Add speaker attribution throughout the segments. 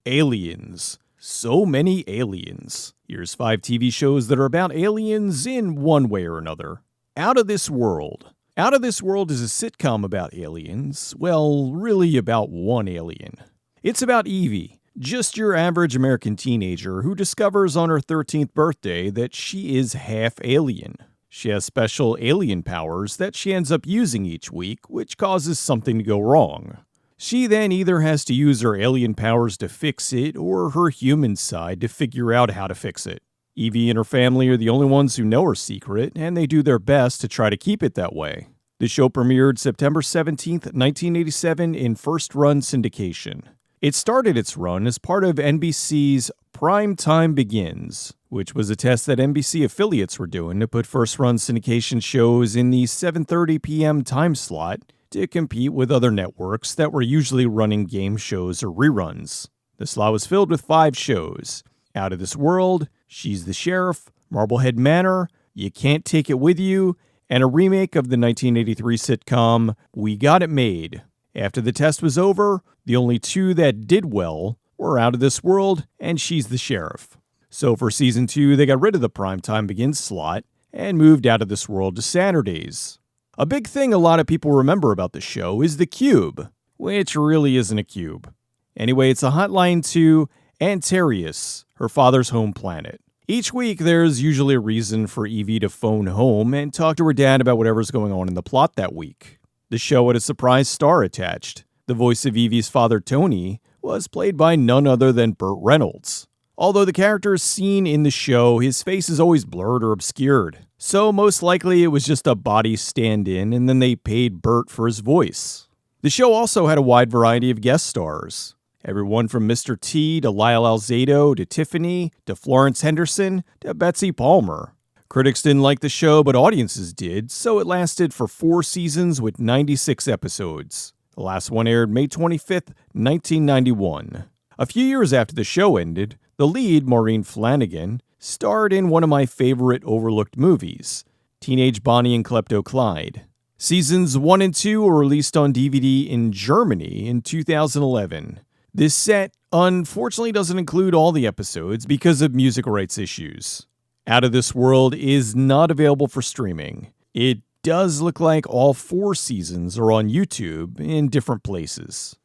Speaker 1: Aliens. So many aliens. Here's 5 TV shows that are about aliens in one way or another. Out of This World. Out of This World is a sitcom about aliens. Well, really about one alien. It's about Evie, just your average American teenager who discovers on her 13th birthday that she is half alien. She has special alien powers that she ends up using each week, which causes something to go wrong. She then either has to use her alien powers to fix it, or her human side to figure out how to fix it. Evie and her family are the only ones who know her secret, and they do their best to try to keep it that way. The show premiered September 17th, 1987 in first-run syndication. It started its run as part of NBC's Prime Time Begins, which was a test that NBC affiliates were doing to put first-run syndication shows in the 7:30 p.m. time slot to compete with other networks that were usually running game shows or reruns. The slot was filled with 5 shows: Out of This World, She's the Sheriff, Marblehead Manor, You Can't Take It With You, and a remake of the 1983 sitcom We Got It Made. After the test was over, the only 2 that did well were Out of This World and She's the Sheriff. So for season 2, they got rid of the Primetime Begins slot and moved Out of This World to Saturdays. A big thing a lot of people remember about the show is the cube, which really isn't a cube. Anyway, it's a hotline to Antarius, her father's home planet. Each week, there's usually a reason for Evie to phone home and talk to her dad about whatever's going on in the plot that week. The show had a surprise star attached. The voice of Evie's father, Tony, was played by none other than Burt Reynolds. Although the character is seen in the show, his face is always blurred or obscured. So most likely it was just a body stand-in, and then they paid Burt for his voice. The show also had a wide variety of guest stars. Everyone from Mr. T to Lyle Alzado to Tiffany to Florence Henderson to Betsy Palmer. Critics didn't like the show, but audiences did, so it lasted for 4 seasons with 96 episodes. The last one aired May 25th, 1991. A few years after the show ended, the lead, Maureen Flanagan, starred in one of my favorite overlooked movies, Teenage Bonnie and Klepto Clyde. Seasons 1 and 2 were released on DVD in Germany in 2011. This set, unfortunately, doesn't include all the episodes because of music rights issues. Out of This World is not available for streaming. It does look like all 4 seasons are on YouTube in different places.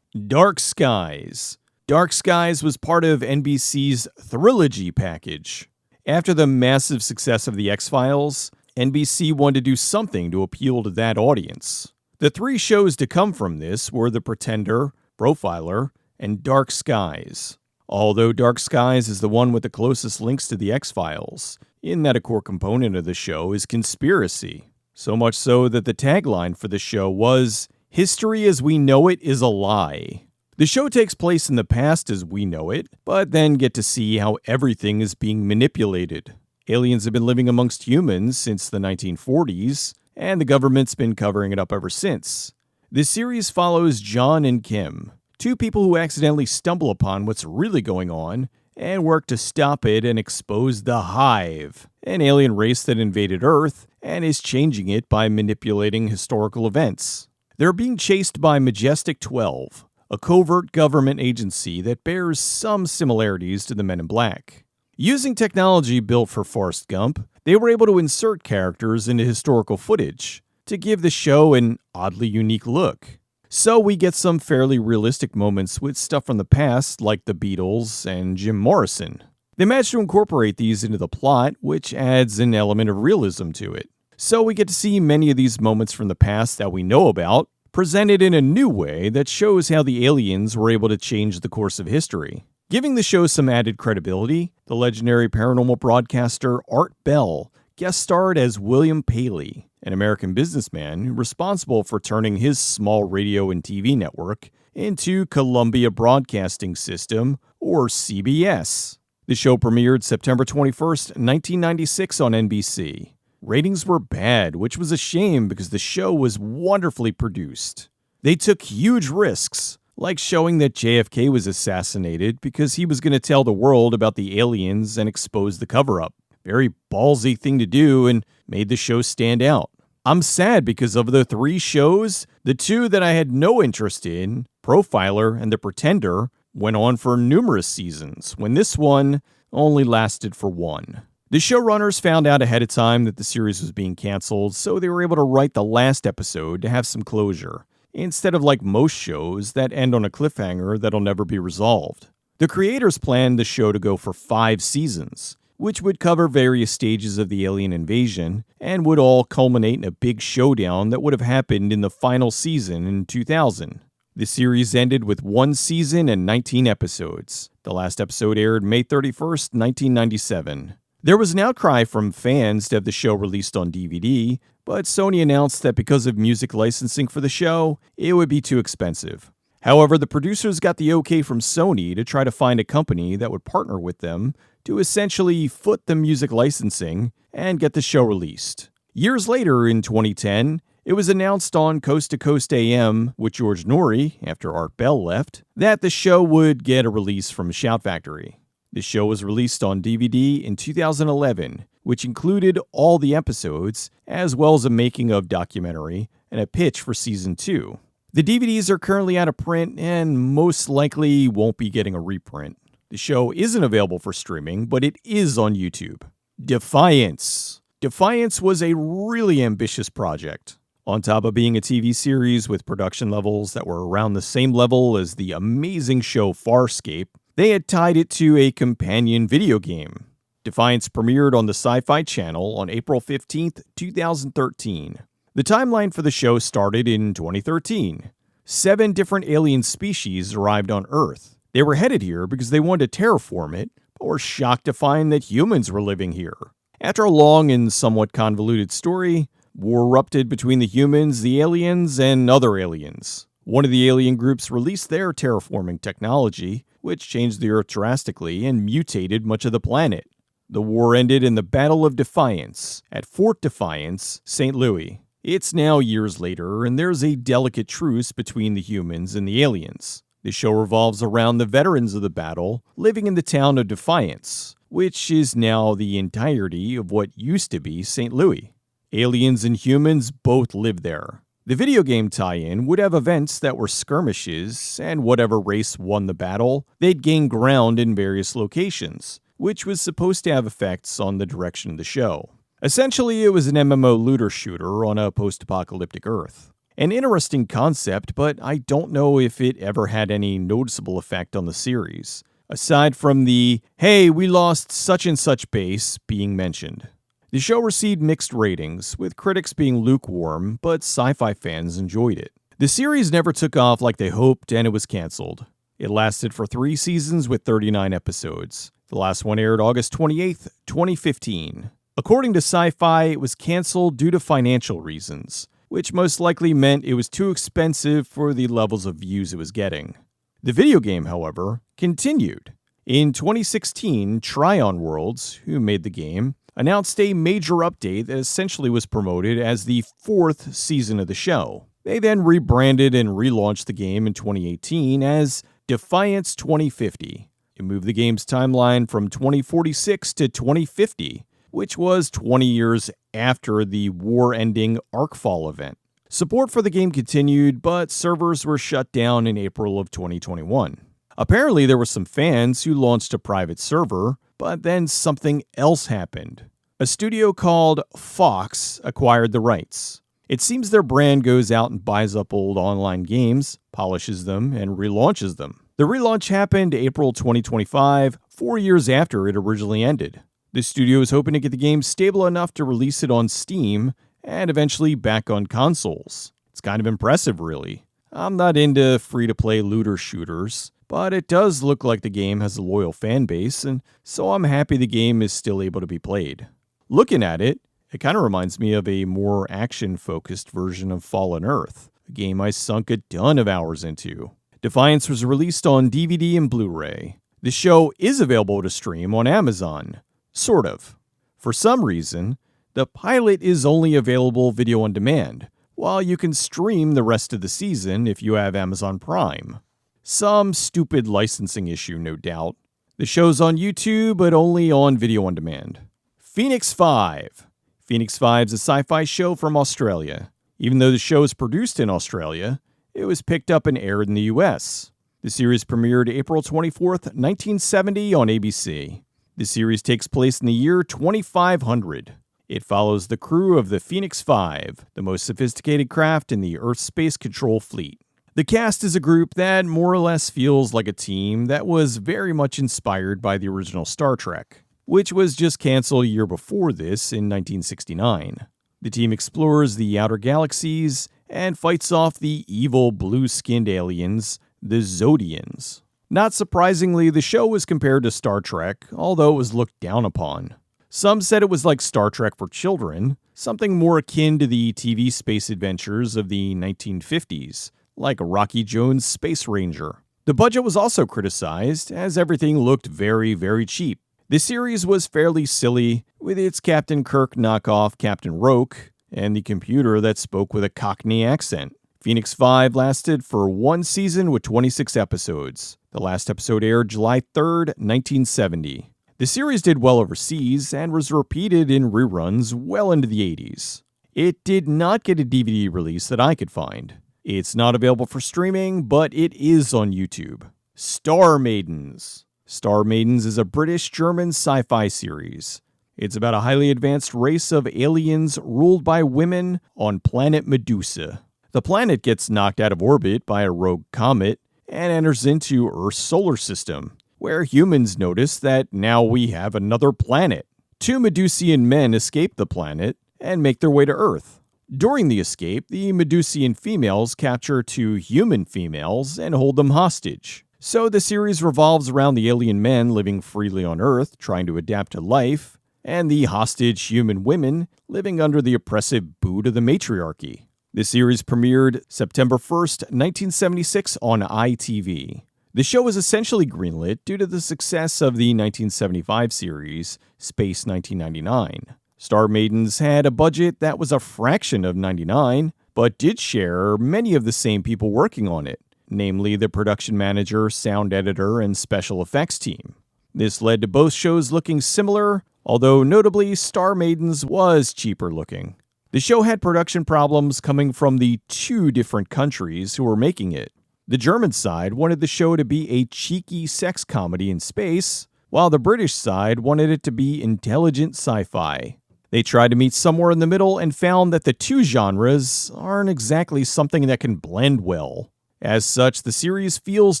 Speaker 1: Dark Skies. Dark Skies was part of NBC's Thrillogy package. After the massive success of The X-Files, NBC wanted to do something to appeal to that audience. The 3 shows to come from this were The Pretender, Profiler, and Dark Skies. Although Dark Skies is the one with the closest links to The X-Files, in that a core component of the show is conspiracy. So much so that the tagline for the show was, "History as we know it is a lie." The show takes place in the past as we know it, but then get to see how everything is being manipulated. Aliens have been living amongst humans since the 1940s, and the government's been covering it up ever since. This series follows John and Kim, 2 people who accidentally stumble upon what's really going on and work to stop it and expose the Hive, an alien race that invaded Earth and is changing it by manipulating historical events. They're being chased by Majestic 12, a covert government agency that bears some similarities to the Men in Black. Using technology built for Forrest Gump, they were able to insert characters into historical footage to give the show an oddly unique look. So we get some fairly realistic moments with stuff from the past like the Beatles and Jim Morrison. They managed to incorporate these into the plot, which adds an element of realism to it. So we get to see many of these moments from the past that we know about, presented in a new way that shows how the aliens were able to change the course of history. Giving the show some added credibility, the legendary paranormal broadcaster Art Bell guest starred as William Paley, an American businessman responsible for turning his small radio and TV network into Columbia Broadcasting System, or CBS. The show premiered September 21st, 1996 on NBC. Ratings were bad, which was a shame because the show was wonderfully produced. They took huge risks, like showing that JFK was assassinated because he was going to tell the world about the aliens and expose the cover-up. Very ballsy thing to do and made the show stand out. I'm sad because of the 3 shows, the 2 that I had no interest in, Profiler and The Pretender, went on for numerous seasons, when this one only lasted for one. The showrunners found out ahead of time that the series was being canceled, so they were able to write the last episode to have some closure, instead of like most shows that end on a cliffhanger that'll never be resolved. The creators planned the show to go for 5 seasons, which would cover various stages of the alien invasion, and would all culminate in a big showdown that would have happened in the final season in 2000. The series ended with 1 season and 19 episodes. The last episode aired May 31st, 1997. There was an outcry from fans to have the show released on DVD, but Sony announced that because of music licensing for the show, it would be too expensive. However, the producers got the okay from Sony to try to find a company that would partner with them to essentially foot the music licensing and get the show released. Years later, in 2010, it was announced on Coast to Coast AM with George Norrie, after Art Bell left, that the show would get a release from Shout Factory. The show was released on DVD in 2011, which included all the episodes, as well as a making-of documentary and a pitch for Season 2. The DVDs are currently out of print and most likely won't be getting a reprint. The show isn't available for streaming, but it is on YouTube. Defiance. Defiance was a really ambitious project. On top of being a TV series with production levels that were around the same level as the amazing show Farscape, they had tied it to a companion video game. Defiance premiered on the Sci-Fi Channel on April 15, 2013. The timeline for the show started in 2013. 7 different alien species arrived on Earth. They were headed here because they wanted to terraform it, but were shocked to find that humans were living here. After a long and somewhat convoluted story, war erupted between the humans, the aliens, and other aliens. One of the alien groups released their terraforming technology, which changed the Earth drastically and mutated much of the planet. The war ended in the Battle of Defiance at Fort Defiance, St. Louis. It's now years later, and there's a delicate truce between the humans and the aliens. The show revolves around the veterans of the battle living in the town of Defiance, which is now the entirety of what used to be St. Louis. Aliens and humans both live there. The video game tie-in would have events that were skirmishes, and whatever race won the battle, they'd gain ground in various locations, which was supposed to have effects on the direction of the show. Essentially, it was an MMO looter shooter on a post-apocalyptic Earth. An interesting concept, but I don't know if it ever had any noticeable effect on the series, aside from the, "Hey, we lost such and such base" being mentioned. The show received mixed ratings, with critics being lukewarm, but sci-fi fans enjoyed it. The series never took off like they hoped, and it was canceled. It lasted for 3 seasons with 39 episodes. The last one aired August 28th, 2015. According to Sci-Fi, it was canceled due to financial reasons, which most likely meant it was too expensive for the levels of views it was getting. The video game, however, continued. In 2016, Tryon Worlds, who made the game, announced a major update that essentially was promoted as the 4th season of the show. They then rebranded and relaunched the game in 2018 as Defiance 2050. It moved the game's timeline from 2046 to 2050, which was 20 years after the war-ending Arkfall event. Support for the game continued, but servers were shut down in April of 2021. Apparently, there were some fans who launched a private server, but then something else happened. A studio called Fox acquired the rights. It seems their brand goes out and buys up old online games, polishes them, and relaunches them. The relaunch happened April 2025, 4 years after it originally ended. The studio is hoping to get the game stable enough to release it on Steam and eventually back on consoles. It's kind of impressive, really. I'm not into free-to-play looter shooters, but it does look like the game has a loyal fan base, and so I'm happy the game is still able to be played. Looking at it, it kind of reminds me of a more action-focused version of Fallen Earth, a game I sunk a ton of hours into. Defiance was released on DVD and Blu-ray. The show is available to stream on Amazon. Sort of. For some reason, the pilot is only available video on demand, while you can stream the rest of the season if you have Amazon Prime. Some stupid licensing issue, no doubt. The show's on YouTube, but only on video on demand. Phoenix 5. Phoenix 5 is a sci-fi show from Australia. Even though the show is produced in Australia, it was picked up and aired in the US. The The series premiered April 24th, 1970 on ABC. The series takes place in the year 2500. It follows the crew of the Phoenix Five, the most sophisticated craft in the Earth Space Control fleet. The cast is a group that more or less feels like a team that was very much inspired by the original Star Trek, which was just canceled a year before this in 1969. The team explores the outer galaxies and fights off the evil blue-skinned aliens, the Zodians. Not surprisingly, the show was compared to Star Trek, although it was looked down upon. Some said it was like Star Trek for children, something more akin to the TV space adventures of the 1950s, like Rocky Jones' Space Ranger. The budget was also criticized, as everything looked very, very cheap. The series was fairly silly, with its Captain Kirk knockoff Captain Roke, and the computer that spoke with a Cockney accent. Phoenix Five lasted for one season with 26 episodes. The last episode aired July 3rd, 1970. The series did well overseas and was repeated in reruns well into the 80s. It did not get a DVD release that I could find. It's not available for streaming, but it is on YouTube. Star Maidens. Star Maidens is a British-German sci-fi series. It's about a highly advanced race of aliens ruled by women on planet Medusa. The planet gets knocked out of orbit by a rogue comet and enters into Earth's solar system, where humans notice that now we have another planet. Two Medusian men escape the planet and make their way to Earth. During the escape, the Medusian females capture two human females and hold them hostage. So the series revolves around the alien men living freely on Earth, trying to adapt to life, and the hostage human women living under the oppressive boot of the matriarchy. The series premiered September 1st, 1976 on ITV. The show was essentially greenlit due to the success of the 1975 series, Space 1999. Star Maidens had a budget that was a fraction of 99, but did share many of the same people working on it, namely the production manager, sound editor, and special effects team. This led to both shows looking similar, although notably Star Maidens was cheaper looking. The show had production problems coming from the two different countries who were making it. The German side wanted the show to be a cheeky sex comedy in space, while the British side wanted it to be intelligent sci-fi. They tried to meet somewhere in the middle and found that the two genres aren't exactly something that can blend well. As such, the series feels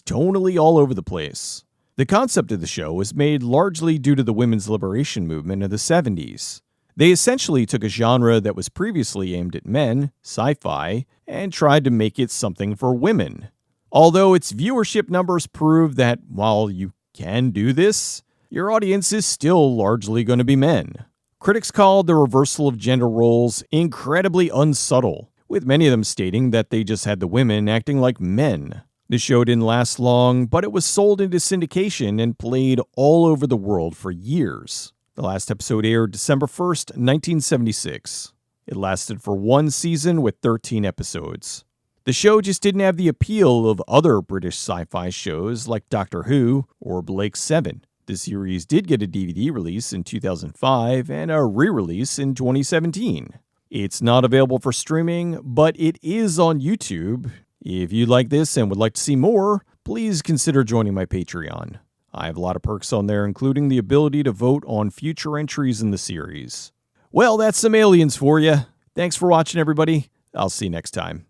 Speaker 1: tonally all over the place. The concept of the show was made largely due to the women's liberation movement of the 70s. They essentially took a genre that was previously aimed at men, sci-fi, and tried to make it something for women. Although its viewership numbers prove that while you can do this, your audience is still largely going to be men. Critics called the reversal of gender roles incredibly unsubtle, with many of them stating that they just had the women acting like men. The show didn't last long, but it was sold into syndication and played all over the world for years. The last episode aired December 1st, 1976. It lasted for one season with 13 episodes. The show just didn't have the appeal of other British sci-fi shows like Doctor Who or Blake 7. The series did get a DVD release in 2005 and a re-release in 2017. It's not available for streaming, but it is on YouTube. If you like this and would like to see more, please consider joining my Patreon. I have a lot of perks on there, including the ability to vote on future entries in the series. Well, that's some aliens for you. Thanks for watching, everybody. I'll see you next time.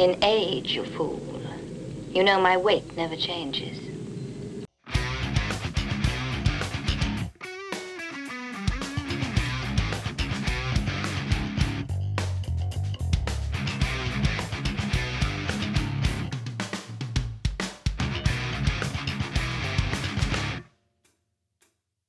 Speaker 2: In age, you fool. You know my weight never changes.